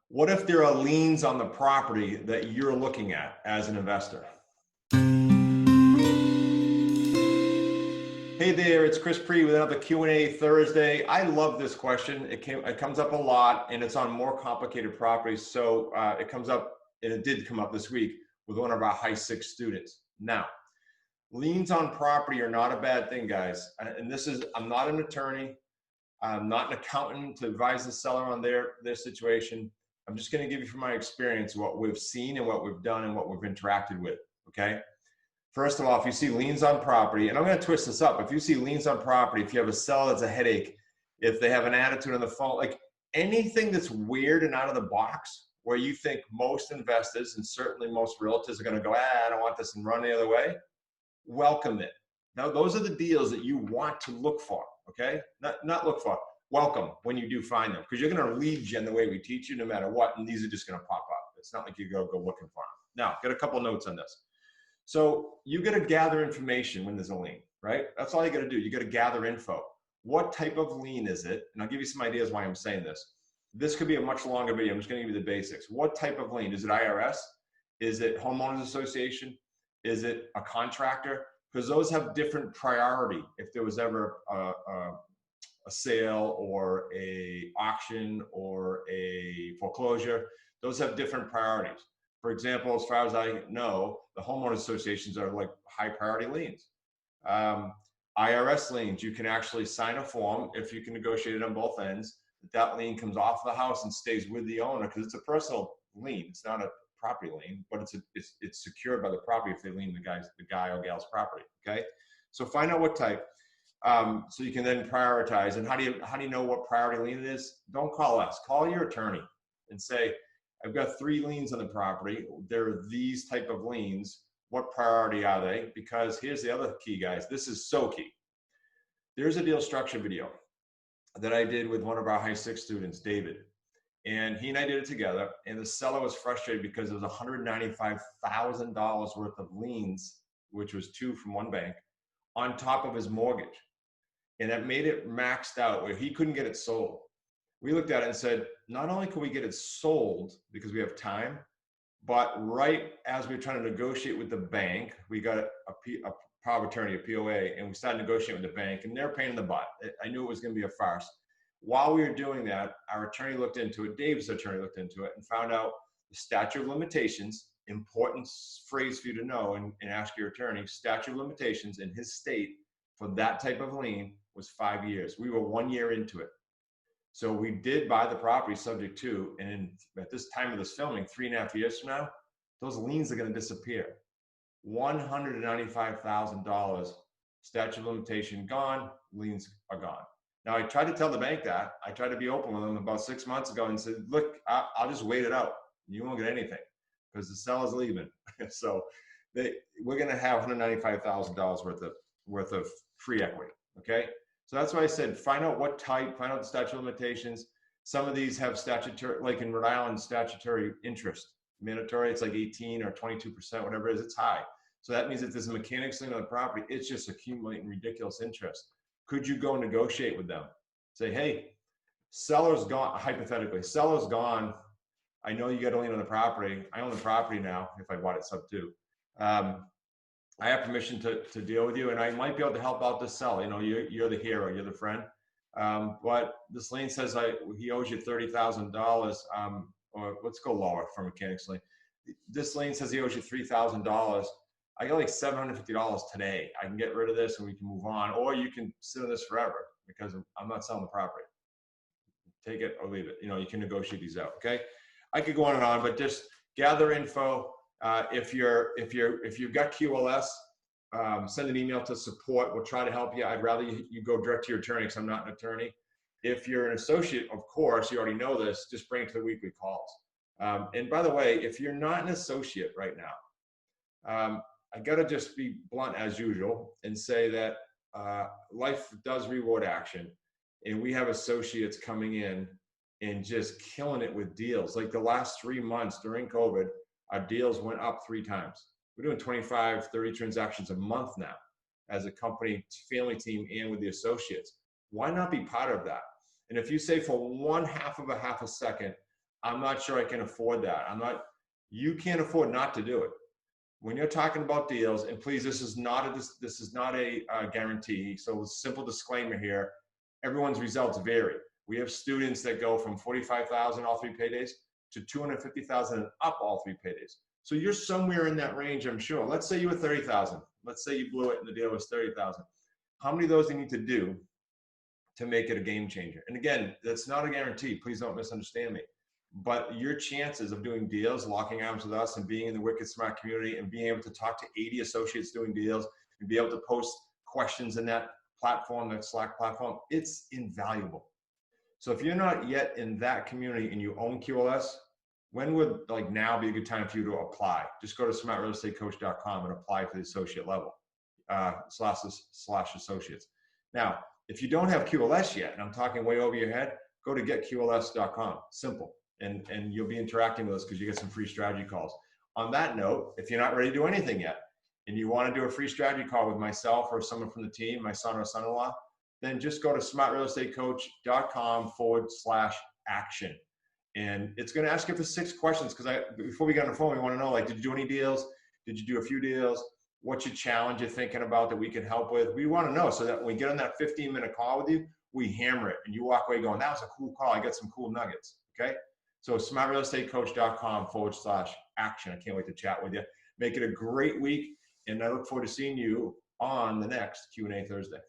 What if there are liens on the property that you're looking at as an investor? Hey there, it's Chris Pree with another Q&A Thursday. I love this question. It comes up a lot, and it's on more complicated properties. So it comes up, and it did come up this week with one of our high six students. Now, liens on property are not a bad thing, guys. And this is, I'm not an attorney. I'm not an accountant to advise the seller on their situation. I'm just going to give you from my experience what we've seen and what we've done and what we've interacted with, okay? First of all, if you see liens on property, and I'm going to twist this up, if you see liens on property, if you have a seller that's a headache, if they have an attitude on the phone, like anything that's weird and out of the box, where you think most investors and certainly most realtors are going to go, I don't want this and run the other way, welcome it. Now, those are the deals that you want to look for, okay? Not look for, welcome when you do find them, because you're going to lead gen the way we teach you no matter what, and these are just going to pop up. It's not like you go looking for them. Now, got a couple notes on this. So you got to gather information when there's a lien, right? That's all you got to do. You got to gather info. What type of lien is it? And I'll give you some ideas why I'm saying this. This could be a much longer video. I'm just going to give you the basics. What type of lien? Is it IRS? Is it homeowners association? Is it a contractor? Because those have different priority. If there was ever a sale or a auction or a foreclosure, those have different priorities. For example, as far as I know, the homeowners associations are like high priority liens. IRS liens, you can actually sign a form if you can negotiate it on both ends. That lien comes off the house and stays with the owner because it's a personal lien. It's not a property lien, but it's secured by the property if they lien the guy or gal's property. Okay, so find out what type, so you can then prioritize. And how do you know what priority lien it is? Don't call us. Call your attorney and say, I've got 3 liens on the property. There are these type of liens. What priority are they? Because here's the other key, guys. This is so key. There's a deal structure video that I did with one of our high six students, David. And he and I did it together. And the seller was frustrated because there was $195,000 worth of liens, which was 2 from one bank, on top of his mortgage. And that made it maxed out where he couldn't get it sold. We looked at it and said, not only can we get it sold because we have time, but right as we were trying to negotiate with the bank, we got a power of attorney, a POA, and we started negotiating with the bank, and they're a pain in the butt. I knew it was going to be a farce. While we were doing that, our attorney looked into it, Dave's attorney looked into it, and found out the statute of limitations, important phrase for you to know and ask your attorney, statute of limitations in his state for that type of lien was 5 years. We were 1 year into it. So we did buy the property subject to, and at this time of this filming, 3.5 years from now, those liens are going to disappear. $195,000 statute of limitation gone, liens are gone. Now I tried to tell the bank that. I tried to be open with them about 6 months ago and said, look, I'll just wait it out. You won't get anything because the seller's leaving. So we're going to have $195,000 worth of free equity. Okay. So that's why I said, find out what type, find out the statute of limitations. Some of these have statutory, like in Rhode Island, statutory interest. Mandatory, it's like 18 or 22%, whatever it is, it's high. So that means if there's a mechanics lien on the property, it's just accumulating ridiculous interest. Could you go negotiate with them? Say, hey, seller's gone, hypothetically, seller's gone. I know you got a lien on the property. I own the property now if I bought it sub 2. I have permission to deal with you, and I might be able to help out this seller. You know, you're the hero, you're the friend. But this lien says he owes you $30,000, or let's go lower for mechanics lien. This lien says he owes you $3,000. I got like $750 today. I can get rid of this and we can move on, or you can sit on this forever because I'm not selling the property. Take it or leave it. You know, you can negotiate these out. Okay. I could go on and on, but just gather info. If you've got QLS, send an email to support. We'll try to help you. I'd rather you go direct to your attorney because I'm not an attorney. If you're an associate, of course, you already know this, just bring it to the weekly calls. And by the way, if you're not an associate right now, I got to just be blunt as usual and say that life does reward action. And we have associates coming in and just killing it with deals. Like the last 3 months during COVID, our deals went up 3 times. We're doing 25, 30 transactions a month now as a company, family team, and with the associates. Why not be part of that? And if you say for 1/2 of a second, I'm not sure I can afford that. You can't afford not to do it. When you're talking about deals, and please, this is not a guarantee. So simple disclaimer here, everyone's results vary. We have students that go from 45,000 all 3 paydays to 250,000 and up all 3 paydays. So you're somewhere in that range, I'm sure. Let's say you were 30,000. Let's say you blew it and the deal was 30,000. How many of those do you need to do to make it a game changer? And again, that's not a guarantee. Please don't misunderstand me. But your chances of doing deals, locking arms with us, and being in the Wicked Smart community, and being able to talk to 80 associates doing deals, and be able to post questions in that platform, that Slack platform, it's invaluable. So if you're not yet in that community and you own QLS, when would like now be a good time for you to apply? Just go to smartrealestatecoach.com and apply for the associate level slash associates. Now, if you don't have QLS yet, and I'm talking way over your head, go to getqls.com. Simple. And you'll be interacting with us because you get some free strategy calls. On that note, if you're not ready to do anything yet, and you want to do a free strategy call with myself or someone from the team, my son or son-in-law, then just go to smartrealestatecoach.com/action. And it's going to ask you for 6 questions, because before we get on the phone, we want to know, like, did you do any deals? Did you do a few deals? What's your challenge you're thinking about that we can help with? We want to know, so that when we get on that 15-minute call with you, we hammer it and you walk away going, that was a cool call. I got some cool nuggets. Okay. So smartrealestatecoach.com/action. I can't wait to chat with you. Make it a great week. And I look forward to seeing you on the next Q&A Thursday.